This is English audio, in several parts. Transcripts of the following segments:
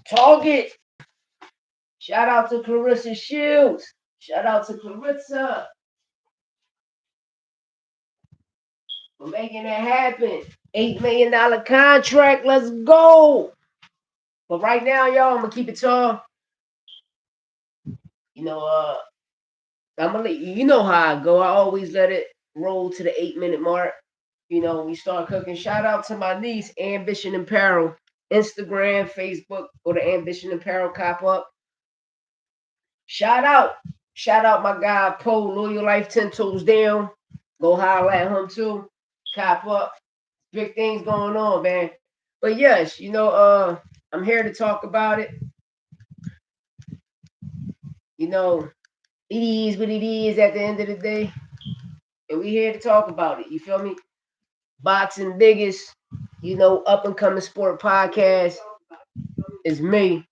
Target. Shout out to Claressa Shields. Shout out to Claressa for making it happen. $8 million contract. Let's go. But right now, y'all, I'm gonna keep it tall. You know, I'm gonna let you know how I go. I always let it roll to the 8 minute mark. You know, we start cooking. Shout out to my niece, Ambition Apparel. Instagram, Facebook, go to Ambition Apparel, cop up. Shout out. Shout out my guy Poe, Loyal Life 10 Toes Down. Go holler at him too. Cop up. Big things going on, man. But yes, I'm here to talk about it. You know, it is what it is at the end of the day. And we here to talk about it. You feel me? Boxing biggest, up and coming sport podcast is me.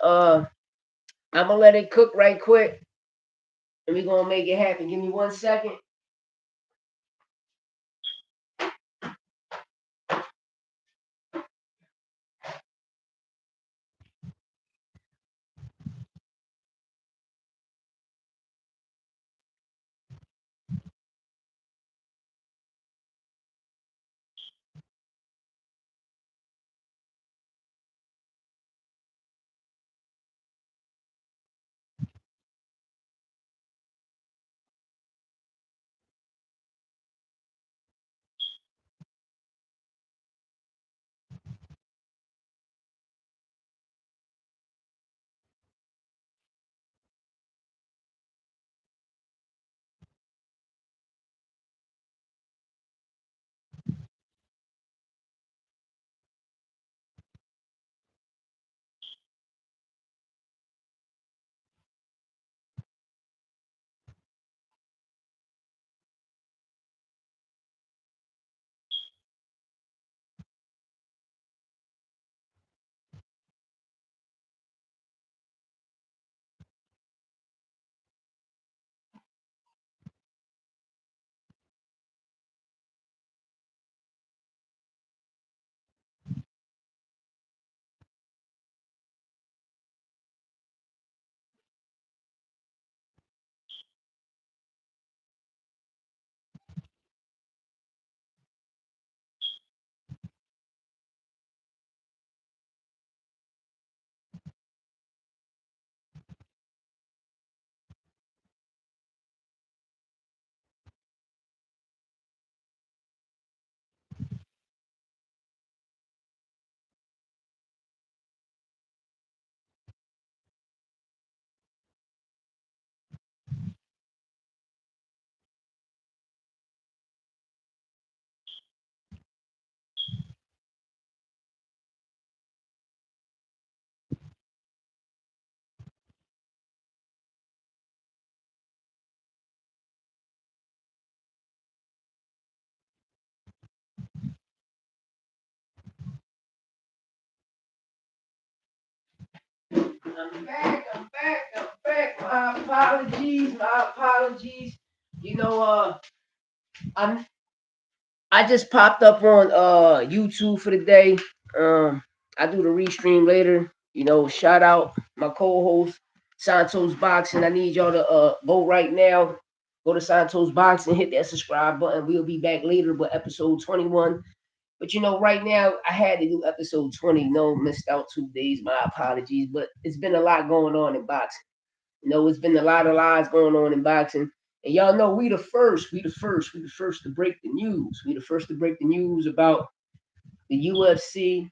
Uh I'm gonna let it cook right quick and we're gonna make it happen. Give me 1 second. I'm back, I'm back, I'm back. My apologies, my apologies. You know, I'm I just popped up on YouTube for the day. I do the restream later. Shout out my co-host Santos Boxing. I need y'all to go right now. Go to Santos Boxing, hit that subscribe button. We'll be back later with episode 21. But right now I had to do episode 20. No, missed out 2 days. My apologies. But it's been a lot going on in boxing. It's been a lot of lies going on in boxing. And y'all know we the first, we the first to break the news. We the first to break the news about the UFC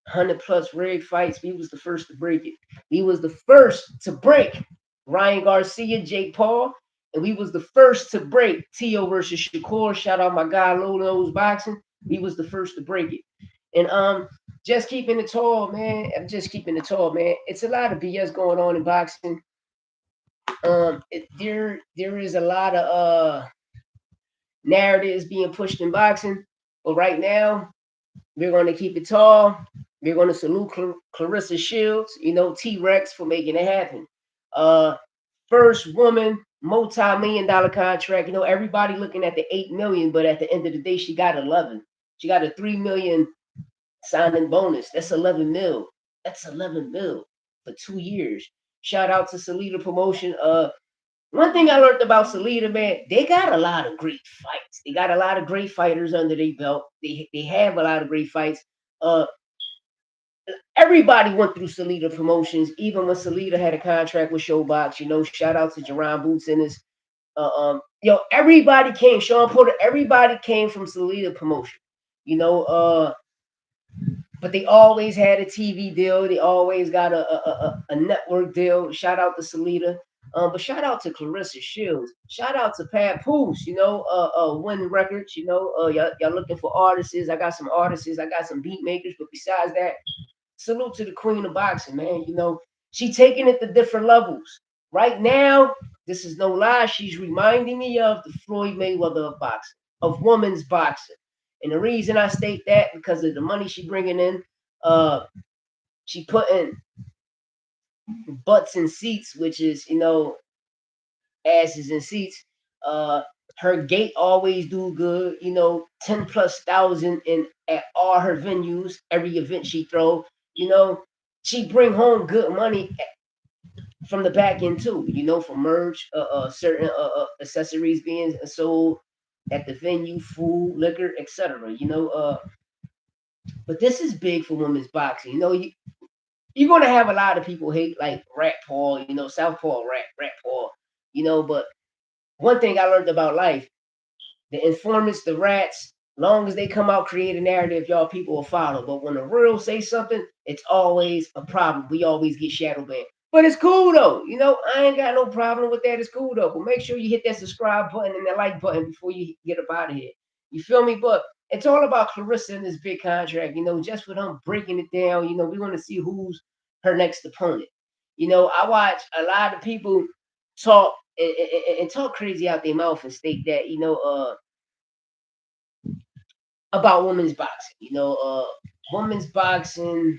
100 plus rig fights. We was the first to break it. We was the first to break Ryan Garcia, Jake Paul, and we was the first to break Tio versus Shakur. Shout out my guy Low Nose Boxing. We was the first to break it. And just keeping it tall, man. I'm just keeping it tall, man. It's a lot of BS going on in boxing. There is a lot of narratives being pushed in boxing, but right now we're going to keep it tall. We're going to salute Claressa Shields, T Rex for making it happen. First woman multi-million-dollar contract. Everybody looking at the 8 million, but at the end of the day, she got 11. She got a 3 million signing bonus. That's 11 mil. That's 11 mil for 2 years. Shout out to Salida Promotion. One thing I learned about Salida, man, they got a lot of great fights. They got a lot of great fighters under their belt. They have a lot of great fights. Uh, Everybody went through Salida Promotions, even when Salida had a contract with Showbox. Shout out to Jerron Boots and his everybody came. Sean Porter, everybody came from Salida Promotion. You know, but they always had a TV deal. They always got a network deal. Shout out to Salida. But shout out to Claressa Shields. Shout out to Pat Poose, Win Records, y'all looking for artists. I got some artists. I got some beat makers. But besides that, salute to the queen of boxing, man. She taking it to different levels. Right now, this is no lie. She's reminding me of the Floyd Mayweather of boxing, of women's boxing. And the reason I state that because of the money she bringing in. She putting butts in seats, which is asses in seats. Uh, Her gate always do good. 10+ thousand in at all her venues. Every event she throw. She bring home good money from the back end too. For merch, certain accessories being sold at the venue, food, liquor, etc. But this is big for women's boxing. You're gonna have a lot of people hate like Rat Paul, Southpaw Rat Paul, But one thing I learned about life, the informants, the rats, long as they come out, create a narrative, y'all people will follow. But when the real say something, it's always a problem. We always get shadow banned. But it's cool though. I ain't got no problem with that. It's cool though. But make sure you hit that subscribe button and that like button before you get up out of here. You feel me? But it's all about Claressa and this big contract, just with them breaking it down. We want to see who's her next opponent. I watch a lot of people talk and talk crazy out their mouth and state that, about women's boxing. Women's boxing,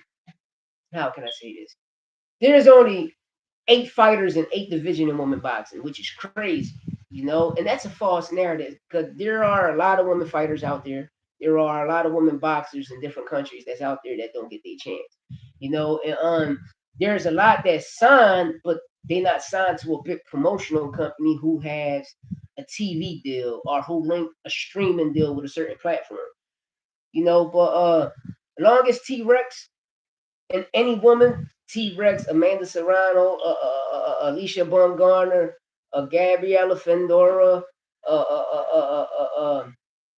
how can I say this? There's only 8 fighters in 8 division in women boxing, which is crazy, and that's a false narrative because there are a lot of women fighters out there. There are a lot of women boxers in different countries that's out there that don't get their chance, and there's a lot that's signed, but they're not signed to a big promotional company who has a TV deal or who link a streaming deal with a certain platform, but long as T Rex and any woman, T Rex, Amanda Serrano, Alicia Baumgartner, Gabriella Fendora,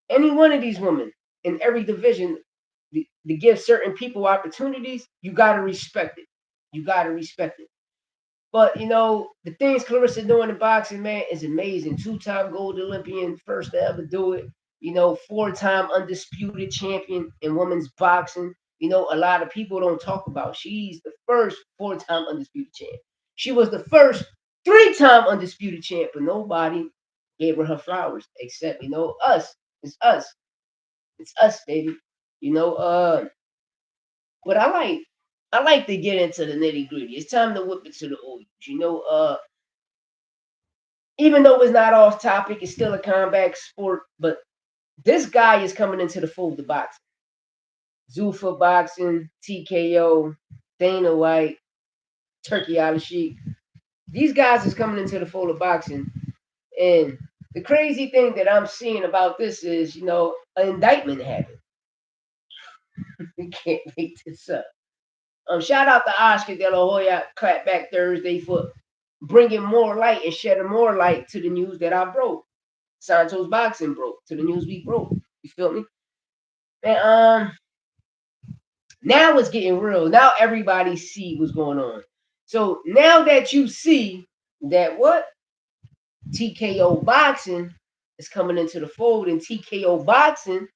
any one of these women in every division to give certain people opportunities, you gotta respect it. You gotta respect it. But the things Claressa doing in boxing, man, is amazing. 2-time gold Olympian, first to ever do it. 4-time undisputed champion in women's boxing. A lot of people don't talk about. She's the first 4-time undisputed champ. She was the first 3-time undisputed champ, but nobody gave her flowers except us. It's us. It's us, baby. You know. But I like to get into the nitty gritty. It's time to whip it to the oldies. Even though it's not off topic, it's still a combat sport. But this guy is coming into the fold of boxing. Zuffa Boxing, TKO, Dana White, Turkey Al Sheik. These guys is coming into the fold of boxing. And the crazy thing that I'm seeing about this is, an indictment happened. We can't make this up. Shout out to Oscar De La Hoya, Clapback Thursday, for bringing more light and shedding more light to the news that I broke. Santos Boxing broke to the news we broke. You feel me? And now it's getting real. Now everybody see what's going on. So now that you see that what TKO Boxing is coming into the fold, and TKO Boxing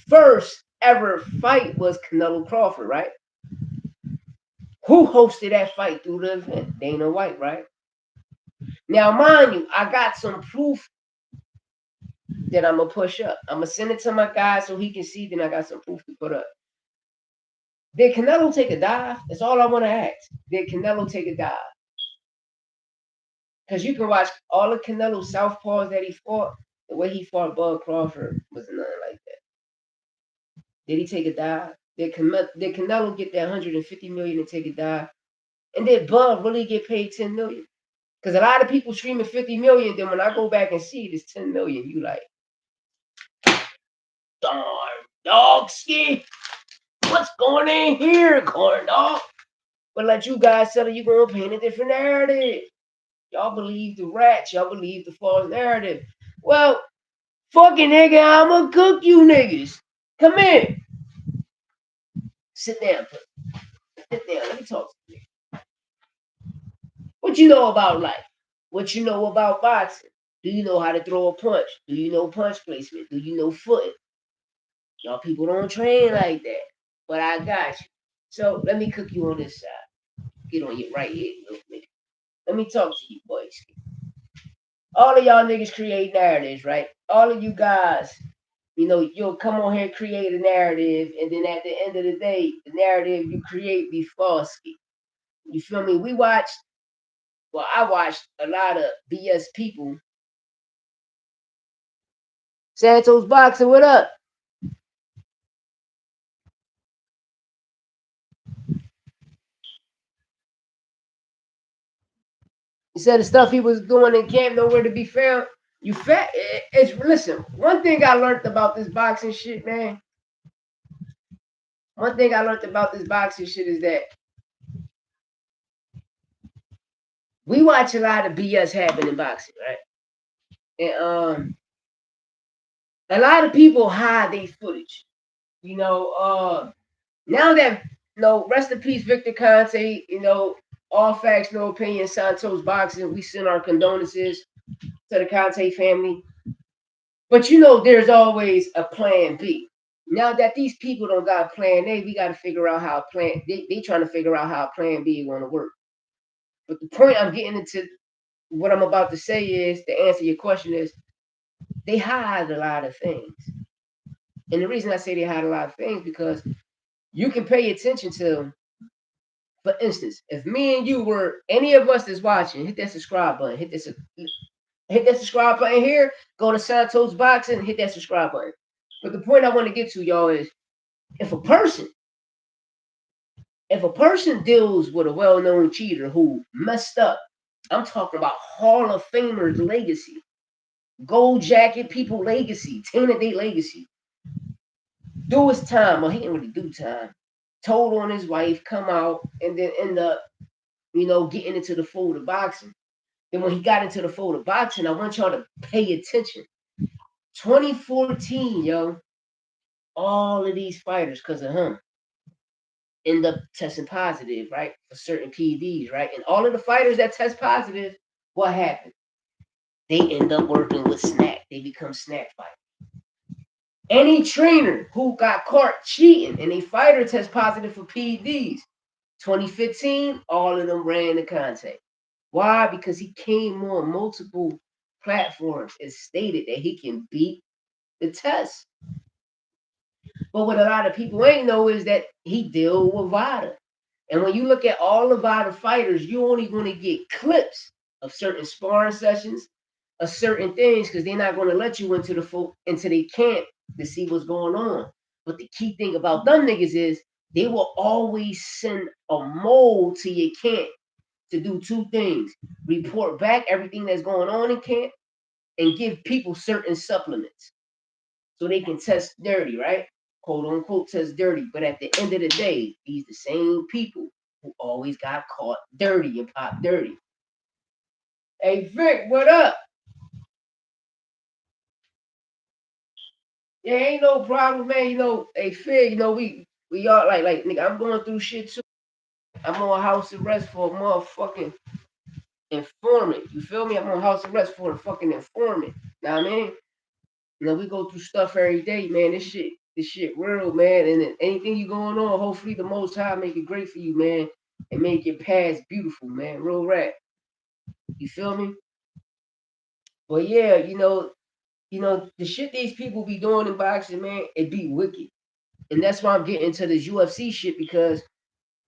first ever fight was Canelo Crawford, right? Who hosted that fight through the event? Dana White, right? Now, mind you, I got some proof that I'm gonna push up. I'm gonna send it to my guy so he can see. Then I got some proof to put up. Did Canelo take a dive? That's all I want to ask. Did Canelo take a dive? Because you can watch all of Canelo's southpaws that he fought. The way he fought Bud Crawford was nothing like that. Did he take a dive? Did Canelo get that 150 million and take a dive? And did Bud really get paid 10 million? Because a lot of people streaming 50 million, then when I go back and see it, it's 10 million. You like, darn dog ski, what's going in here, corn dog? But let you guys settle, you gonna paint a different narrative. Y'all believe the rats, y'all believe the false narrative. Well, fucking nigga, I'ma cook you niggas. Come in. Sit down. Sit down. Let me talk to you. What you know about life? What you know about boxing? Do you know how to throw a punch? Do you know punch placement? Do you know footing? Y'all people don't train like that. But I got you. So let me cook you on this side. Get on your right here, little nigga. Let me talk to you, boys. All of y'all niggas create narratives, right? All of you guys, you'll come on here, create a narrative, and then at the end of the day, the narrative you create be false. You feel me? I watched a lot of BS people. Santos Boxing, what up? He said the stuff he was doing in camp nowhere to be found. You fat. It's listen. One thing I learned about this boxing shit, man. One thing I learned about this boxing shit is that we watch a lot of BS happen in boxing, right? And a lot of people hide their footage. Now that rest in peace, Victor Conte. All facts, no opinion. Santos Boxing. We send our condolences to the Conte family. But there's always a plan B. Now that these people don't got plan A, we got to figure out how they trying to figure out how plan B want to work. But the point I'm getting into, what I'm about to say is, to answer your question is, they hide a lot of things. And the reason I say they hide a lot of things, because you can pay attention to them. For instance, if me and you were, any of us that's watching, hit that subscribe button, hit that subscribe button here, go to Santos Boxing, and hit that subscribe button. But the point I want to get to, y'all, is if a person deals with a well-known cheater who messed up, I'm talking about Hall of Famers legacy, gold jacket people legacy, 10-a-day legacy, do his time. Well, he didn't really do time. Told on his wife, come out, and then end up, getting into the fold of boxing. Then when he got into the fold of boxing, I want y'all to pay attention. 2014, yo, all of these fighters, because of him, end up testing positive, right, for certain PEDs, right? And all of the fighters that test positive, what happened? They end up working with Snack. They become Snack fighters. Any trainer who got caught cheating and a fighter test positive for PEDs, 2015, all of them ran the Conte. Why? Because he came on multiple platforms and stated that he can beat the test. But what a lot of people ain't know is that he deal with VADA. And when you look at all the VADA fighters, you only going to get clips of certain sparring sessions, of certain things, because they're not going to let you into their camp to see what's going on. But the key thing about them niggas is they will always send a mole to your camp to do two things: report back everything that's going on in camp and give people certain supplements so they can test dirty, right? Quote unquote test dirty. But at the end of the day, these the same people who always got caught dirty and popped dirty. Hey Vic, what up? Yeah, ain't no problem, man. Hey Fig, we all like nigga, I'm going through shit too. I'm on house arrest for a motherfucking informant. You feel me? I'm on house arrest for a fucking informant. Know what I mean? We go through stuff every day, man. This shit real, man. And anything you going on, hopefully the Most High make it great for you, man, and make your past beautiful, man. Real rap. You feel me? But yeah, the shit these people be doing in boxing, man, it be wicked. And that's why I'm getting into this UFC shit, because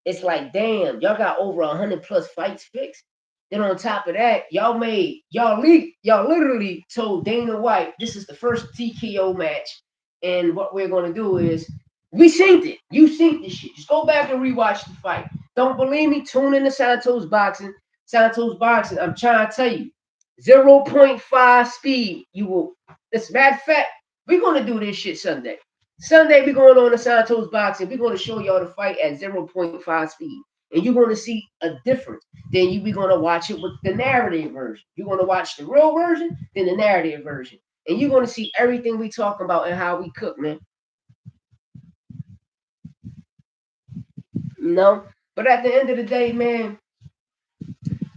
it's like, damn, y'all got over 100 plus fights fixed. Then on top of that, y'all literally told Dana White this is the first TKO match, and what we're gonna do is We synced it. You synced this shit. Just go back and rewatch the fight. Don't believe me? Tune into Santos Boxing. Santos Boxing, I'm trying to tell you, 0.5 speed. You will. As a matter of fact, we're going to do this shit Sunday. Sunday, we're going on to Santos Boxing. We're going to show y'all the fight at 0.5 speed. And you're going to see a difference. Then you be going to watch it with the narrative version. You're going to watch the real version, then the narrative version. And you're going to see everything we talk about and how we cook, man. You know? But at the end of the day, man,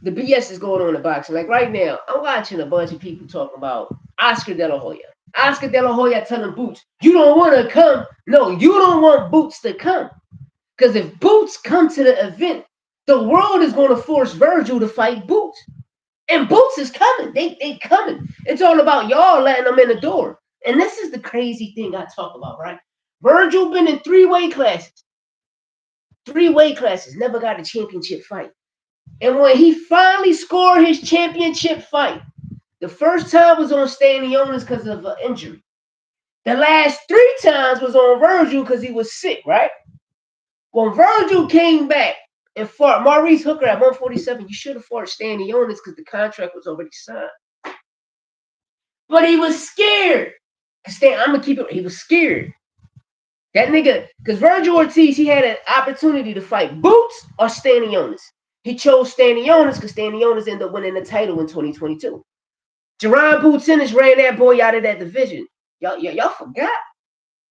the BS is going on in boxing. Like right now, I'm watching a bunch of people talking about Oscar De La Hoya. Oscar De La Hoya telling Boots, you don't want to come. No, you don't want Boots to come. Because if Boots come to the event, the world is going to force Virgil to fight Boots. And Boots is coming. They coming. It's all about y'all letting them in the door. And this is the crazy thing I talk about, right? Virgil been in 3 weight classes. 3 weight classes. Never got a championship fight. And when he finally scored his championship fight, the first time was on Stanionis because of an injury. The last 3 times was on Virgil because he was sick, right? When Virgil came back and fought Maurice Hooker at 147, you should have fought Stanionis because the contract was already signed. But he was scared. I'm going to keep it. He was scared. That nigga, because Virgil Ortiz, he had an opportunity to fight Boots or Stanionis. He chose Stanionis because Stanionis ended up winning the title in 2022. Jerron Boots ran that boy out of that division. Y'all forgot.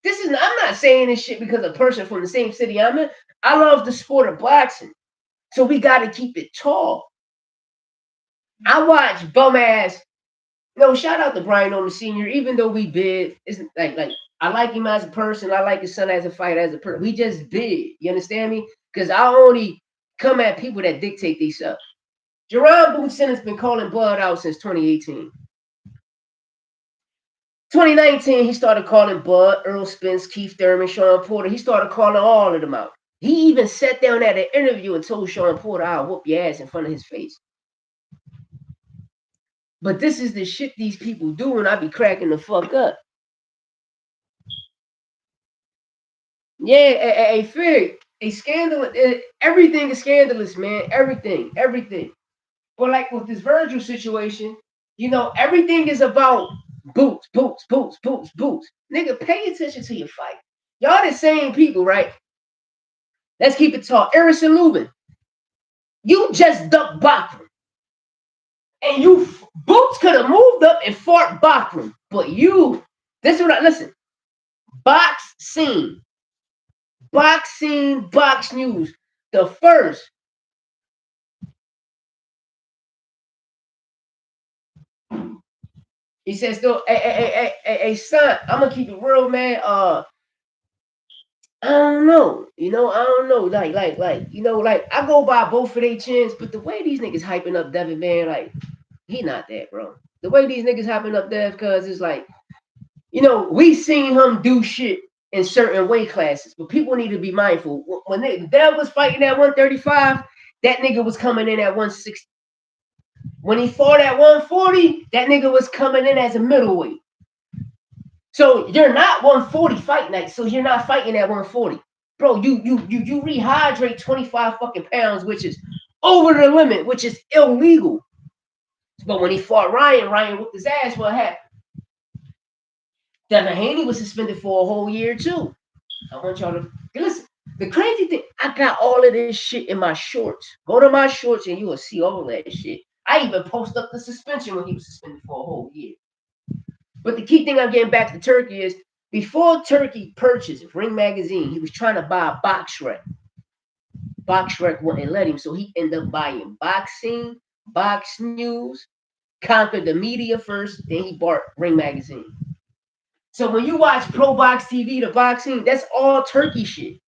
I'm not saying this shit because a person from the same city I'm in. I love the sport of boxing. So we got to keep it tall. I watch bum ass. No, shout out to Brian Omer Sr. Even though we bid, it's like I like him as a person. I like his son as a fighter, as a person. We just bid. You understand me? Because I only come at people that dictate themselves. Jerron Boots has been calling Bud out since 2018. 2019, he started calling Bud, Earl Spence, Keith Thurman, Sean Porter. He started calling all of them out. He even sat down at an interview and told Sean Porter, I'll whoop your ass in front of his face. But this is the shit these people do, and I be cracking the fuck up. Yeah, a Fig, a scandal. Everything is scandalous, man. Everything. But like with this Virgil situation, you know, everything is about Boots. Nigga, pay attention to your fight. Y'all the same people, right? Let's keep it tall. Erison Lubin, you just ducked Bachman. And Boots could have moved up and fought Bachman. But this is what listen. Box News. The first. He says, "Though, hey, son, I'm gonna keep it real, man. I don't know, I don't know. Like, I go by both of their chins, but the way these niggas hyping up Devin, man, like, he not that, bro. The way these niggas hyping up Dev, cause it's like, we seen him do shit in certain weight classes, but people need to be mindful. When Dev was fighting at 135, that nigga was coming in at 160. When he fought at 140, that nigga was coming in as a middleweight. So you're not 140 fight night, so you're not fighting at 140. Bro, you rehydrate 25 fucking pounds, which is over the limit, which is illegal. But when he fought Ryan whooped his ass. What happened? Devin Haney was suspended for a whole year too. I want y'all to listen. The crazy thing, I got all of this shit in my shorts. Go to my shorts and you will see all that shit. I even post up the suspension when he was suspended for a whole year. But the key thing I'm getting back to Turkey is before Turkey purchased Ring Magazine, he was trying to buy BoxRec. BoxRec wouldn't let him, so he ended up buying Boxing, Box News, conquered the media first, then he bought Ring Magazine. So when you watch Pro Box TV, the boxing, that's all Turkey shit.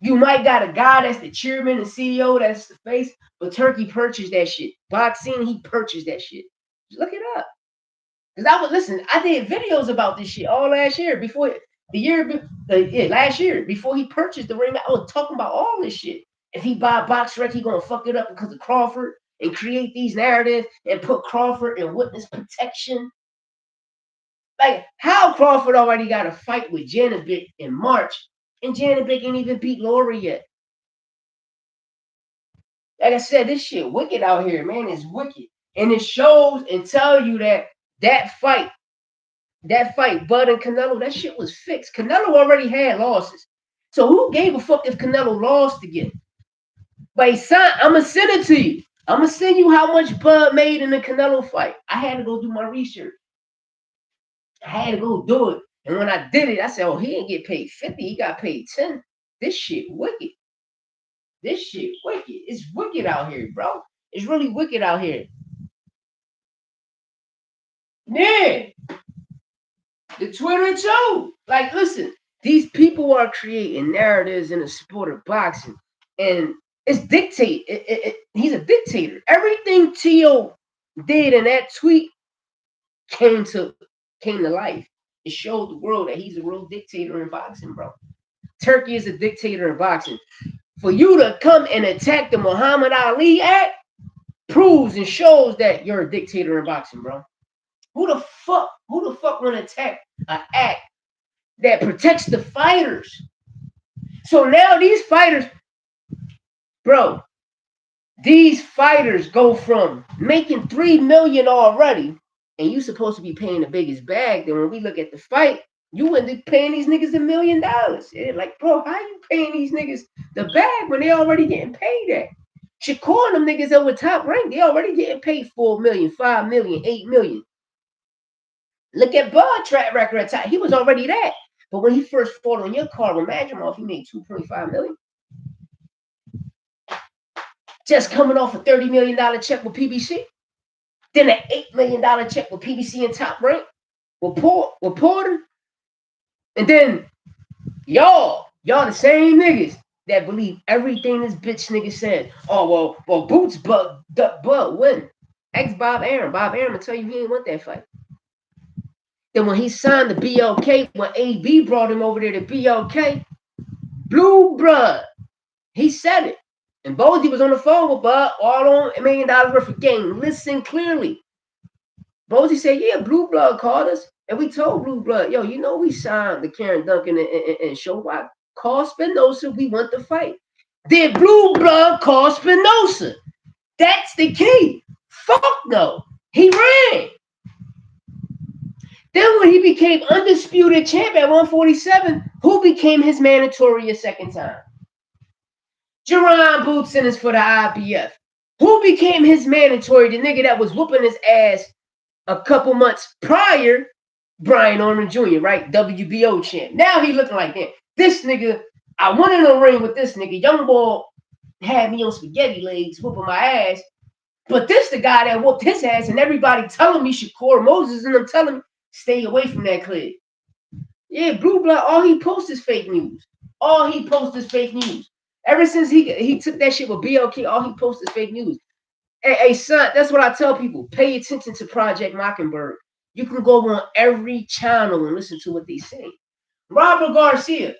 You might got a guy that's the chairman and CEO, that's the face, but Turkey purchased that shit. Boxing, he purchased that shit. Just look it up. Because I did videos about this shit all last year last year, before he purchased the ring. I was talking about all this shit. If he buy BoxRec, he gonna fuck it up because of Crawford and create these narratives and put Crawford in witness protection. Like, how Crawford already got a fight with Janet in March, And Janet Blake ain't even beat Laura yet. Like I said, this shit wicked out here, man. It's wicked. And it shows and tell you that fight, Bud and Canelo, that shit was fixed. Canelo already had losses. So who gave a fuck if Canelo lost again? But son, I'm going to send it to you. I'm going to send you how much Bud made in the Canelo fight. I had to go do my research. I had to go do it. And when I did it, I said, oh, he didn't get paid 50. He got paid 10. This shit wicked. This shit wicked. It's wicked out here, bro. It's really wicked out here. Yeah. The Twitter too. Like, listen, these people are creating narratives in the sport of boxing. And it's dictate. He's a dictator. Everything Tio did in that tweet came to life. It showed the world that he's a real dictator in boxing, bro. Turkey is a dictator in boxing. For you to come and attack the Muhammad Ali Act proves and shows that you're a dictator in boxing, bro. Who the fuck want to attack an act that protects the fighters? So now these fighters, bro, these fighters go from making $3 million already, and you supposed to be paying the biggest bag. Then when we look at the fight, you wouldn't be paying these niggas $1 million. Like, bro, how you paying these niggas the bag when they already getting paid that? Shakur and them niggas over top rank, they already getting paid $4 million, $5 million, $8 million. Look at Bud track record at top. He was already that. But when he first fought on your card with Madrimov, he made $2.5 million. Just coming off a $30 million check with PBC. Then an $8 million check with PBC and Top Rank with Porter. And then y'all the same niggas that believe everything this bitch nigga said. Oh, well, Boots Bud win. Ex Bob Arum. Bob Arum will tell you he ain't want that fight. Then when he signed the BLK, when AB brought him over there to BLK, Blue Blood, he said it. And Bozy was on the phone with Bud, all on $1 million worth of game. Listen clearly. Bozy said, yeah, Blue Blood called us. And we told Blue Blood, yo, you know we signed the Karen Duncan and Showbox. Call Spinoza, we want to fight. Did Blue Blood call Spinoza? That's the key. Fuck no. He ran. Then when he became undisputed champ at 147, who became his mandatory a second time? Jerron Bootson is for the IBF. Who became his mandatory? The nigga that was whooping his ass a couple months prior, Brian Orman Jr., right? WBO champ. Now he looking like that. This nigga, I went in the ring with this nigga. Young boy had me on spaghetti legs, whooping my ass. But this the guy that whooped his ass, and everybody telling me, Shakur Moses and them telling me, stay away from that kid. Yeah, Blue Blood, all he posts is fake news. All he posts is fake news. Ever since he took that shit with BLK, all he posts is fake news. Hey, son, that's what I tell people. Pay attention to Project Mockingbird. You can go on every channel and listen to what they say. Robert Garcia.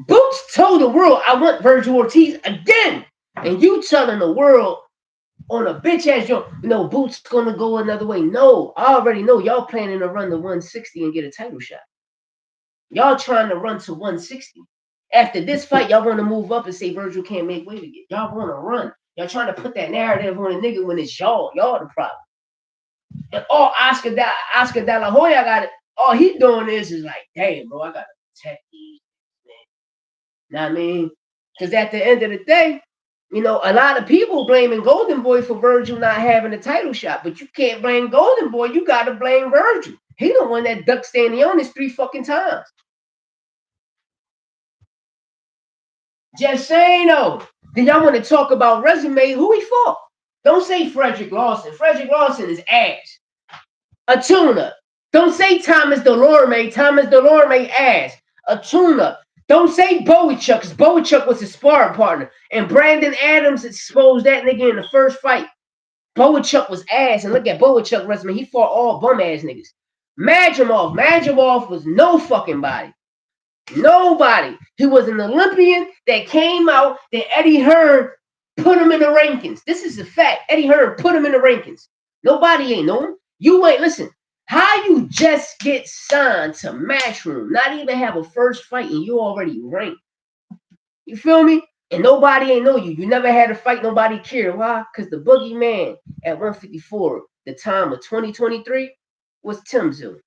Boots told the world, I want Virgil Ortiz again. And you telling the world on a bitch ass joint, no, Boots gonna go another way. No, I already know y'all planning to run to 160 and get a title shot. Y'all trying to run to 160. After this fight, y'all want to move up and say Virgil can't make weight again. Y'all want to run. Y'all trying to put that narrative on a nigga when it's y'all the problem. And all Oscar De La Hoya got it. All he doing is like, damn, bro, I gotta protect these man. Know what I mean? Because at the end of the day, you know, a lot of people blaming Golden Boy for Virgil not having a title shot, but you can't blame Golden Boy. You got to blame Virgil. He the one that ducked Stanionis 3 fucking times. Just saying, though. Then y'all want to talk about resume? Who he fought? Don't say Frederick Lawson. Frederick Lawson is ass. A tuna. Don't say Thomas Delorme. Thomas Delorme ass. A tuna. Don't say Bowichuk, because Bowichuk was his sparring partner. And Brandon Adams exposed that nigga in the first fight. Bowichuk was ass. And look at Bowichuk's resume. He fought all bum ass niggas. Madrimov was no fucking body. Nobody. He was an Olympian that came out that Eddie Hearn put him in the rankings. This is a fact. Eddie Hearn put him in the rankings. Nobody ain't know him. You ain't, listen, how you just get signed to Matchroom, not even have a first fight and you already ranked? You feel me? And nobody ain't know you. You never had to fight. Nobody cared. Why? Because the boogeyman at 154, the time of 2023, was Tim Zoo.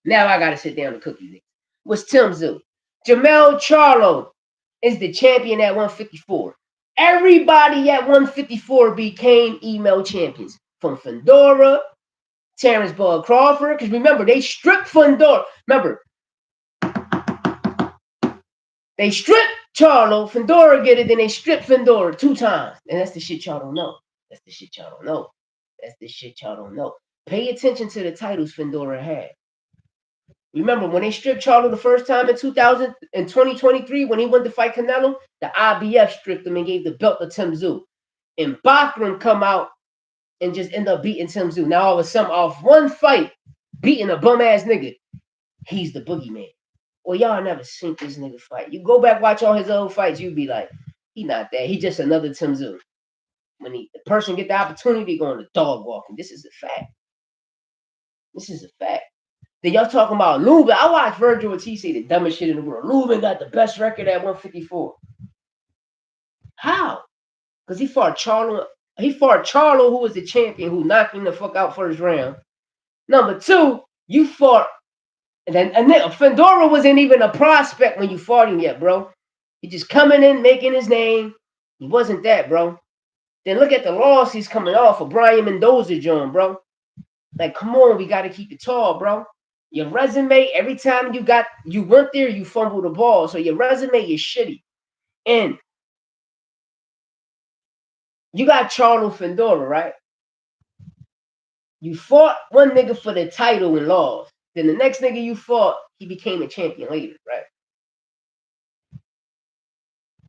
Now I got to sit down and cook you. Was Tim Zoo. Jamel Charlo is the champion at 154. Everybody at 154 became email champions. From Fedora, Terrence Bud Crawford. Because remember, they stripped Fedora. Remember, they stripped Charlo, Fedora get it, then they stripped Fedora 2 times. And that's the shit y'all don't know. That's the shit y'all don't know. That's the shit y'all don't know. Pay attention to the titles Fedora had. Remember, when they stripped Charlo the first time in 2023, when he went to fight Canelo, the IBF stripped him and gave the belt to Tim Zoo. And Bachram come out and just end up beating Tim Zoo. Now all of a sudden, off one fight, beating a bum-ass nigga, he's the boogeyman. Well, y'all never seen this nigga fight. You go back, watch all his old fights, you be like, he not that. He just another Tim Zoo. When the person get the opportunity, going to dog walking. This is a fact. This is a fact. Then y'all talking about Lubin. I watched Virgil Ortiz say the dumbest shit in the world. Lubin got the best record at 154. How? Because he fought Charlo. He fought Charlo, who was the champion, who knocked him the fuck out first round. Number 2, you fought. And then Fedora wasn't even a prospect when you fought him yet, bro. He just coming in, making his name. He wasn't that, bro. Then look at the loss he's coming off of Brian Mendoza, John, bro. Like, come on, we got to keep it tall, bro. Your resume, every time you went there, you fumbled the ball. So your resume is shitty. And you got Charlo Fedora, right? You fought one nigga for the title and lost. Then the next nigga you fought, he became a champion later, right?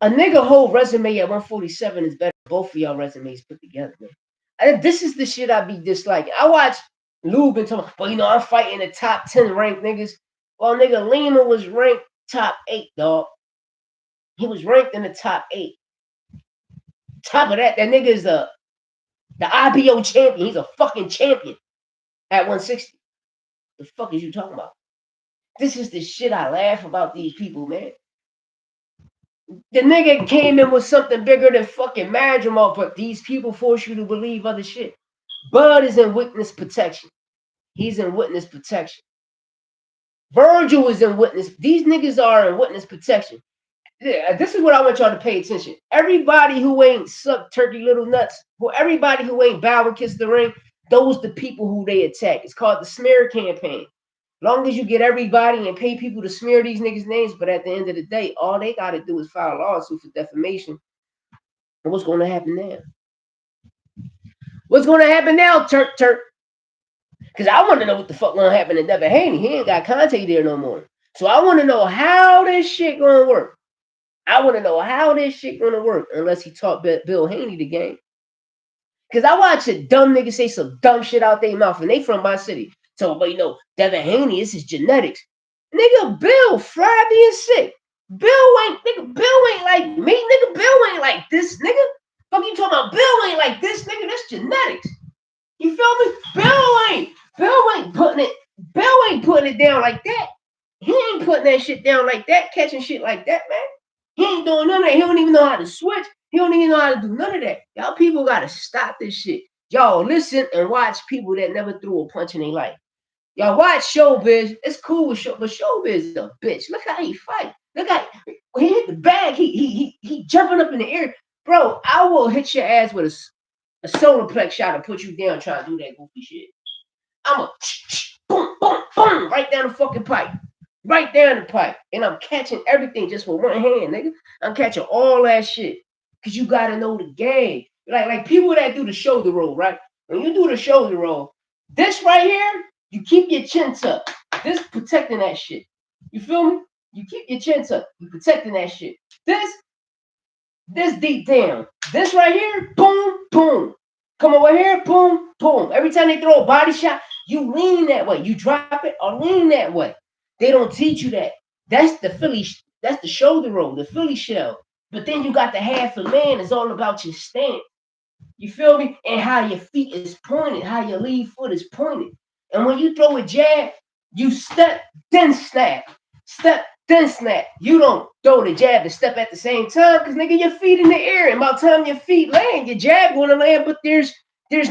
A nigga whole resume at 147 is better than both of y'all resumes put together, man. This is the shit I be disliking. I watch Lubin talking, well, I'm fighting the top 10 ranked niggas. Well, nigga, Lima was ranked top 8, dog. He was ranked in the top 8. Top of that nigga is the IBO champion. He's a fucking champion at 160. The fuck is you talking about? This is the shit I laugh about these people, man. The nigga came in with something bigger than fucking Madrimal, but these people force you to believe other shit. Bud is in witness protection. He's in witness protection. Virgil is in witness. These niggas are in witness protection. Yeah, this is what I want y'all to pay attention. Everybody who ain't sucked turkey little nuts, everybody who ain't bow and kiss the ring, those the people who they attack. It's called the smear campaign. Long as you get everybody and pay people to smear these niggas' names, but at the end of the day, all they got to do is file a lawsuit for defamation. And what's going to happen now? What's going to happen now, Turk? Because I want to know what the fuck going to happen to Devin Haney. He ain't got contact there no more. So I want to know how this shit going to work. I want to know how this shit going to work unless he taught Bill Haney the game. Because I watch a dumb nigga say some dumb shit out their mouth, and they from my city. So, but Devin Haney, this is genetics. Nigga, Bill, flabby and sick. Bill ain't like me, nigga. Bill ain't like this, nigga. Fuck you talking about? Bill ain't like this, nigga. That's genetics. You feel me? Bill ain't putting it down like that. He ain't putting that shit down like that, catching shit like that, man. He ain't doing none of that. He don't even know how to switch. He don't even know how to do none of that. Y'all people gotta stop this shit. Y'all listen and watch people that never threw a punch in their life. Y'all watch Showbiz. It's cool with but Showbiz is a bitch. Look how he fight. Look how he hit the bag. He jumping up in the air. Bro, I will hit your ass with a solar plex shot and put you down trying to do that goofy shit. I'm a boom, boom, boom, right down the fucking pipe. Right down the pipe. And I'm catching everything just with one hand, nigga. I'm catching all that shit. Because you got to know the game. Like people that do the shoulder roll, right? When you do the shoulder roll, this right here, you keep your chin tucked. This protecting that shit. You feel me? You keep your chin tucked. You protecting that shit. This deep down. This right here, boom, boom. Come over here, boom, boom. Every time they throw a body shot, you lean that way. You drop it or lean that way. They don't teach you that. That's the shoulder roll, the Philly shell. But then you got the half a man. It's all about your stance. You feel me? And how your feet is pointed, how your lead foot is pointed. And when you throw a jab, you step, then snap. Step, then snap. You don't throw the jab and step at the same time because nigga, your feet in the air. And by the time your feet land, your jab gonna land, but there's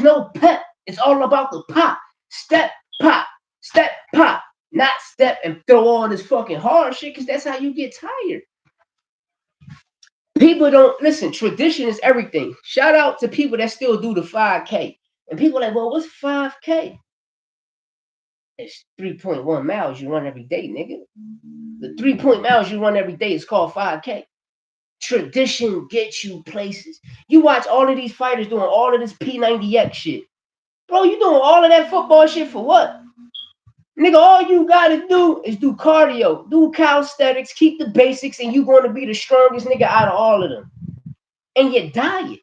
no pep. It's all about the pop. Step, pop, step, pop. Not step and throw all this fucking hard shit because that's how you get tired. People don't listen. Tradition is everything. Shout out to people that still do the 5K. And people are like, well, what's 5K? It's 3.1 miles you run every day, nigga. The 3 miles you run every day is called 5K. Tradition gets you places. You watch all of these fighters doing all of this P90X shit. Bro, you doing all of that football shit for what? Nigga, all you gotta do is do cardio, do calisthenics, keep the basics, and you're gonna be the strongest nigga out of all of them. And your diet.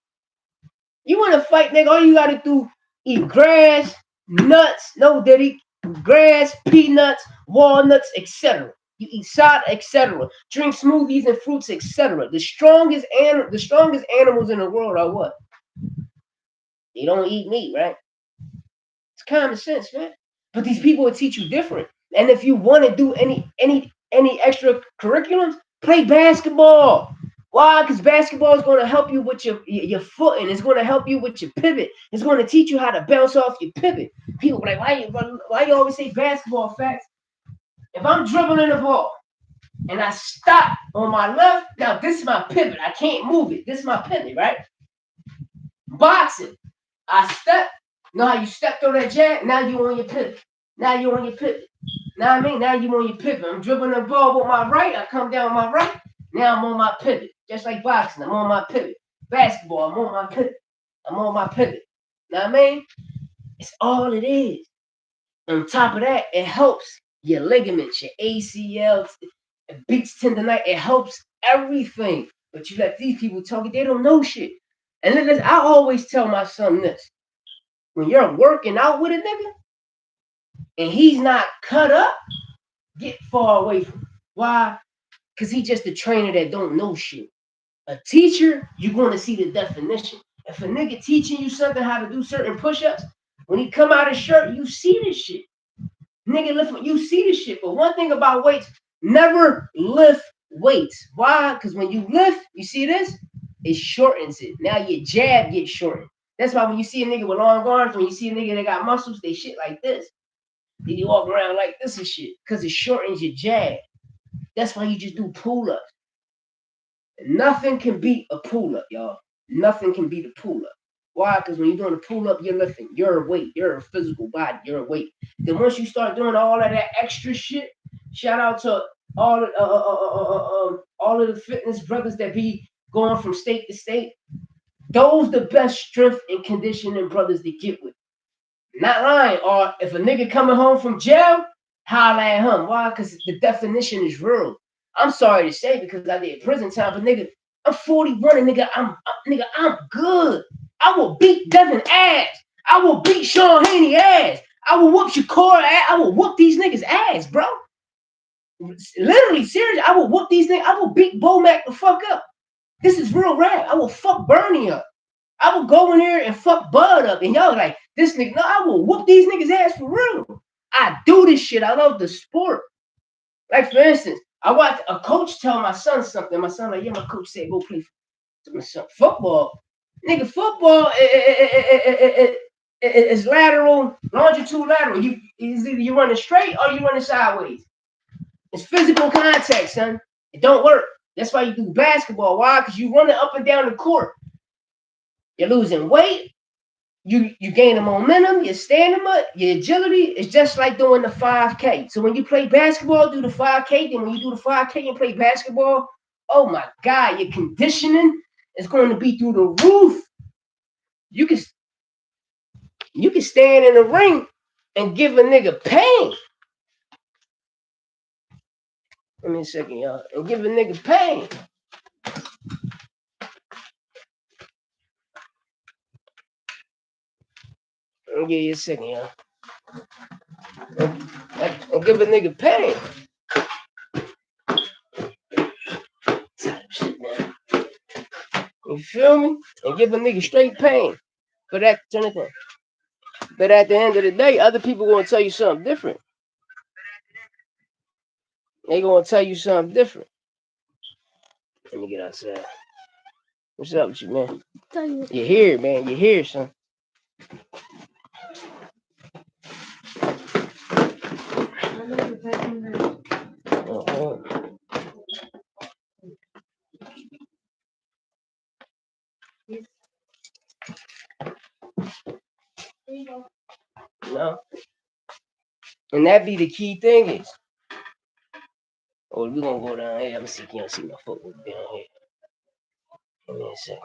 You wanna fight, nigga, all you gotta do, eat grass, nuts, no diddy, grass, peanuts, walnuts, etc. You eat salt, etc. Drink smoothies and fruits, etc. The strongest animals in the world are what? They don't eat meat, right? It's common sense, man. But these people will teach you different. And if you want to do any extra curriculums, play basketball. Why? Because basketball is going to help you with your footing. It's going to help you with your pivot. It's going to teach you how to bounce off your pivot. People are like, why you always say basketball facts? If I'm dribbling the ball and I stop on my left, now this is my pivot. I can't move it. This is my pivot, right? Boxing, I step. Know how you stepped on that jab? Now you on your pivot. Now you on your pivot. Now I mean, now you on your pivot. I'm dribbling the ball with my right. I come down with my right. Now I'm on my pivot. Just like boxing, I'm on my pivot. Basketball, I'm on my pivot. I'm on my pivot. Know what I mean? It's all it is. On top of that, it helps your ligaments, your ACLs, it beats tendonitis. It helps everything. But you let these people talk, they don't know shit. And then I always tell my son this. When you're working out with a nigga and he's not cut up, get far away from him. Why? Because he's just a trainer that don't know shit. A teacher, you're going to see the definition. If a nigga teaching you something, how to do certain push-ups, when he come out of shirt, you see this shit. Nigga, lift, you see this shit. But one thing about weights, never lift weights. Why? Because when you lift, you see this? It shortens it. Now your jab gets shortened. That's why when you see a nigga with long arms, when you see a nigga that got muscles, they shit like this. Then you walk around like this and shit. Because it shortens your jab. That's why you just do pull-ups. Nothing can beat a pull-up, y'all. Nothing can beat a pull-up. Why? Because when you're doing a pull-up, you're lifting. You're a weight. You're a physical body. You're a weight. Then once you start doing all of that extra shit, shout out to all of the fitness brothers that be going from state to state. Those the best strength and conditioning brothers to get with. Not lying. Or if a nigga coming home from jail, holla at him. Why? Because the definition is real. I'm sorry to say because I did prison time, but nigga, I'm 41 and nigga, I'm good. I will beat Devin ass. I will beat Sean Haney ass. I will whoop Shakur ass. I will whoop these niggas ass, bro. Literally, serious. I will whoop these niggas. I will beat Bo Mac the fuck up. This is real rap. I will fuck Bernie up. I will go in there and fuck Bud up. And y'all like, this nigga, no, I will whoop these niggas ass for real. I do this shit. I love the sport. Like, for instance, I watched a coach tell my son something. My son like, yeah, my coach said, go play football. Nigga, football is lateral, longitude lateral. Either you running straight or you running sideways. It's physical contact, son. It don't work. That's why you do basketball. Why? Because you running up and down the court. You're losing weight. You gaining momentum. Your stamina, your agility. It's just like doing the 5K. So when you play basketball, do the 5K. Then when you do the 5K and play basketball, oh my God, your conditioning is going to be through the roof. You can stand in the ring and give a nigga pain. Give me a second, y'all. And give a nigga pain. I'll give you a second, y'all. And give a nigga pain. You feel me? And give a nigga straight pain. But at the end of the day, other people gonna tell you something different. They gonna tell you something different. Let me get outside. What's up with you, man? You here, man? You here, son? Uh-huh. No, and that be the key thing is. Oh, we gonna go down here. Let me see. Can you see my footwork down here? Give me a second.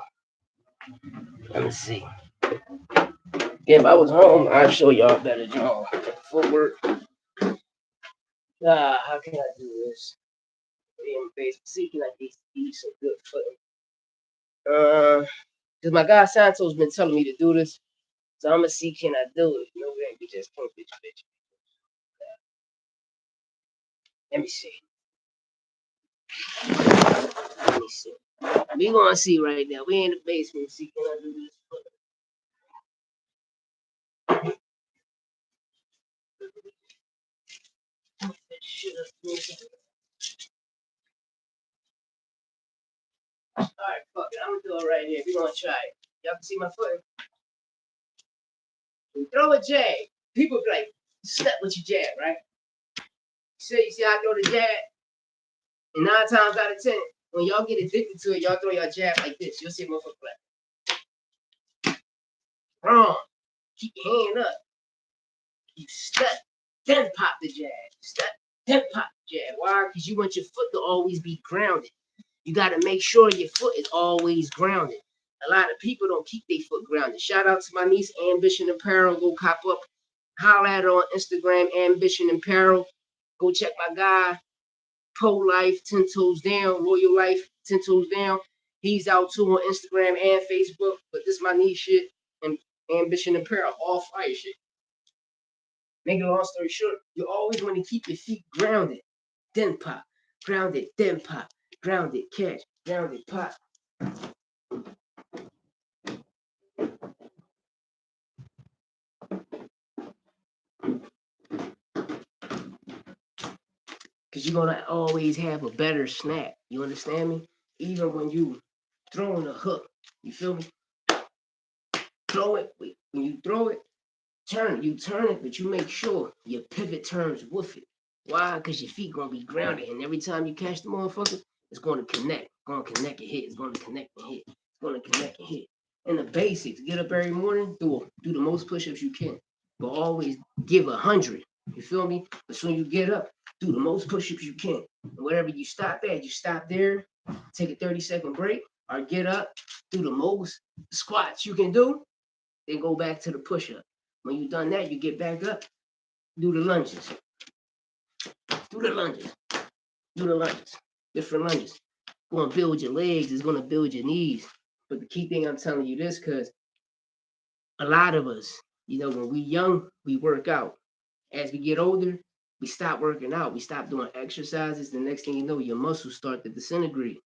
Let me see. If I was home, I'd show y'all better draw footwork. How can I do this? In base, see, can I do some good footing? Cause my guy Santo's been telling me to do this, so I'm gonna see can I do it. No way, we just can't bitch. Let me see. Let me see. We gonna see right now. We in the basement. See can I do this? All right, fuck it. I'm gonna do it right here. We gonna try it. Y'all can see my foot. We throw a jab. People be like, step with your jab, right? You see, I throw the jab, and 9 times out of 10, when y'all get addicted to it, y'all throw your jab like this. You'll see a motherfucker like, wrong. Keep your hand up. You step, then pop the jab. Step, then pop the jab. Why? Because you want your foot to always be grounded. You got to make sure your foot is always grounded. A lot of people don't keep their foot grounded. Shout out to my niece, Ambition Apparel. Go cop up. Holla at her on Instagram, Ambition Apparel. Go check my guy, Pro Life, 10 Toes Down, Royal Life, 10 Toes Down. He's out too on Instagram and Facebook. But this my niece shit and Ambition Apparel, all fire shit. Make a long story short, you always want to keep your feet grounded. Then pop. Grounded, then pop. Grounded, catch. Grounded, pop. Because you're going to always have a better snap. You understand me? Even when you throwing a hook. You feel me? Throw it. When you throw it, you turn it, but you make sure your pivot turns with it. Why? Because your feet going to be grounded. And every time you catch the motherfucker, it's going to connect. It's going to connect and hit. It's going to connect and hit. It's going to connect and hit. And the basics, get up every morning, do the most push-ups you can. But always give 100. You feel me? But soon you get up, do the most push-ups you can. And whatever you stop at, you stop there, take a 30-second break, or get up, do the most squats you can do, then go back to the push-up. When you've done that, you get back up, do the lunges. Do the lunges. Do the lunges. Different lunges. It's going to build your legs. It's going to build your knees. But the key thing I'm telling you this, because a lot of us, when we young, we work out. As we get older, we stop working out. We stop doing exercises. The next thing you know, your muscles start to disintegrate.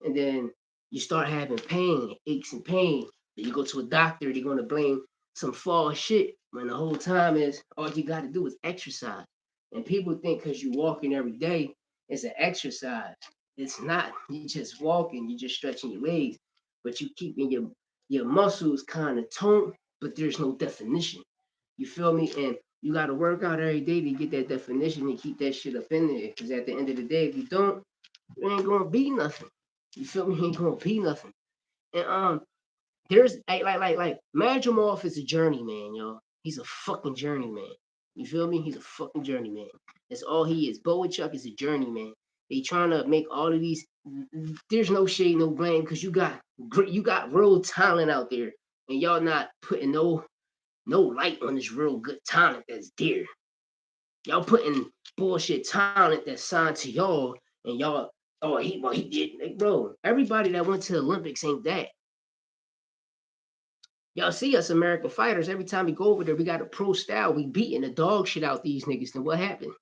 And then you start having pain, aches and pain. Then you go to a doctor, they're going to blame some false shit when the whole time is all you got to do is exercise. And people think because you're walking every day, it's an exercise. It's not. You're just walking, you're just stretching your legs, but you keeping your muscles kind of toned, but there's no definition. You feel me? And you got to work out every day to get that definition and keep that shit up in there. Because at the end of the day, if you don't, you ain't gonna be nothing. You feel me? He ain't gonna be nothing. And there's like Madrimov is a journeyman, yo. He's a fucking journeyman. You feel me? He's a fucking journeyman. That's all he is. Boachuk is a journeyman. They trying to make all of these. There's no shade, no blame, because you got real talent out there, and y'all not putting no light on this real good talent that's there. Y'all putting bullshit talent that's signed to y'all, and y'all, oh, he did, like, bro. Everybody that went to the Olympics ain't that. Y'all see us American fighters, every time we go over there, we got a pro style. We beating the dog shit out these niggas. Then what happened?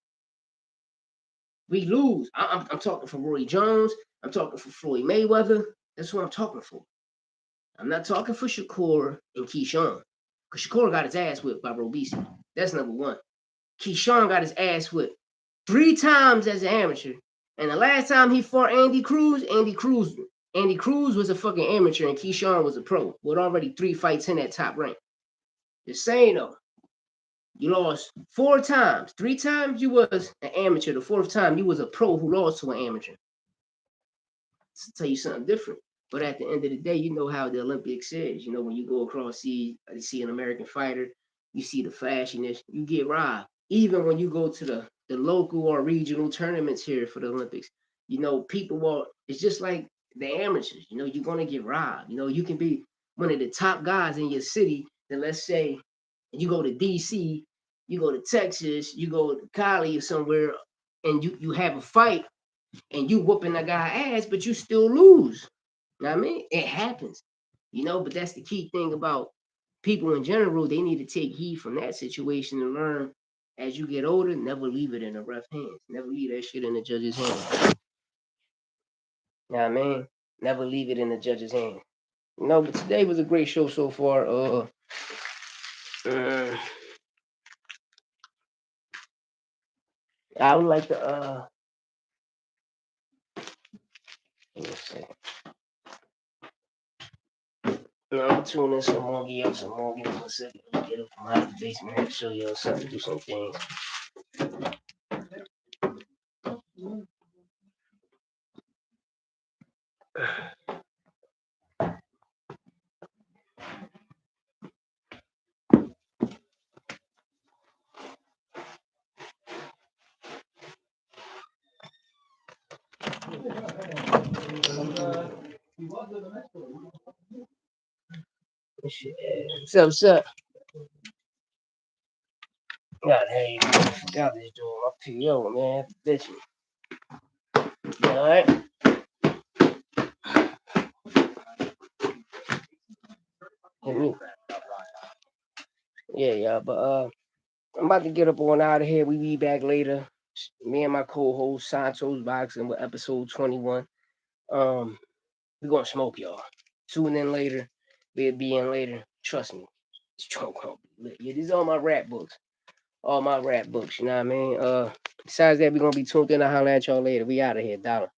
We lose. I'm talking for Roy Jones. I'm talking for Floyd Mayweather. That's what I'm talking for. I'm not talking for Shakur and Keyshawn. Because Shakur got his ass whipped by Robisi. That's number one. Keyshawn got his ass whipped 3 times as an amateur. And the last time he fought Andy Cruz was a fucking amateur and Keyshawn was a pro with already 3 fights in that top rank. Just saying though, you lost 4 times. 3 times you was an amateur. The 4th time you was a pro who lost to an amateur. To tell you something different. But at the end of the day, you know how the Olympics is. You know, when you go across, see an American fighter, you see the flashiness, you get robbed. Even when you go to the local or regional tournaments here for the Olympics, you know, people will, it's just like the amateurs, you know, you're going to get robbed. You know, you can be one of the top guys in your city. Then let's say you go to DC, you go to Texas, you go to Cali or somewhere, and you have a fight and you whooping a guy ass, but you still lose. You know what I mean? It happens, you know, but that's the key thing about people in general. They need to take heed from that situation and learn as you get older, never leave it in the ref hands. Never leave that shit in the judge's hands. You know what I mean? Never leave it in the judge's hands. You know, but today was a great show so far. I would like to give me a second. No, I'm tuning some more, give y'all some more. Give me 1 second. Let me get up from out the basement and show y'all something, do some things. What's up? God, hey, I forgot this doing my PO, man. Bitching. All right. Yeah, yeah, but I'm about to get up on out of here. We be back later. Me and my co-host Santos Boxing with episode 21. We gonna smoke y'all. Tune in later. We'll be in later. Trust me. It's gonna be lit. Yeah, these are all my rap books. All my rap books, you know what I mean? Besides that, we gonna be tuned in. I'll holler at y'all later. We out of here, dollar.